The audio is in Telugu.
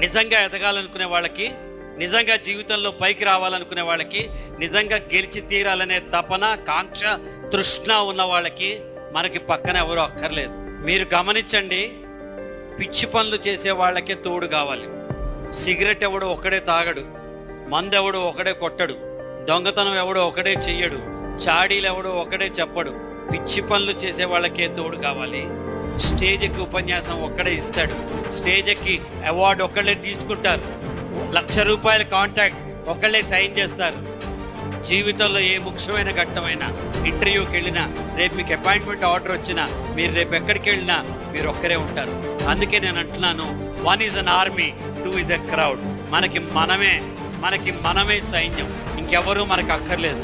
నిజంగా ఎదగాలనుకునే వాళ్ళకి, నిజంగా జీవితంలో పైకి రావాలనుకునే వాళ్ళకి, నిజంగా గెలిచి తీరాలనే తపన, కాంక్ష, తృష్ణ ఉన్న వాళ్ళకి మనకి పక్కన ఎవరు అక్కర్లేదు. మీరు గమనించండి, పిచ్చి పనులు చేసే వాళ్ళకే తోడు కావాలి. సిగరెట్ ఎవడు ఒకడే తాగడు, మందు ఎవడు ఒకడే కొట్టడు, దొంగతనం ఎవడు ఒకడే చెయ్యడు, చాడీలు ఎవడు ఒకడే చెప్పడు. పిచ్చి పనులు చేసే వాళ్ళకే తోడు కావాలి. స్టేజ్ ఎక్కి ఉపన్యాసం ఒక్కడే ఇస్తాడు, స్టేజ్ ఎక్కి అవార్డు ఒక్కళ్ళే తీసుకుంటారు, ₹1,00,000 కాంట్రాక్ట్ ఒకళ్ళే సైన్ చేస్తారు. జీవితంలో ఏ ముఖ్యమైన ఘట్టమైనా, ఇంటర్వ్యూకి వెళ్ళినా, రేపు మీకు అపాయింట్మెంట్ ఆర్డర్ వచ్చినా, మీరు రేపు ఎక్కడికి వెళ్ళినా మీరు ఒక్కరే ఉంటారు. అందుకే నేను అంటున్నాను, 1 is an army, 2 is a crowd. మనకి మనమే సైన్యం, ఇంకెవరూ మనకు అక్కర్లేదు.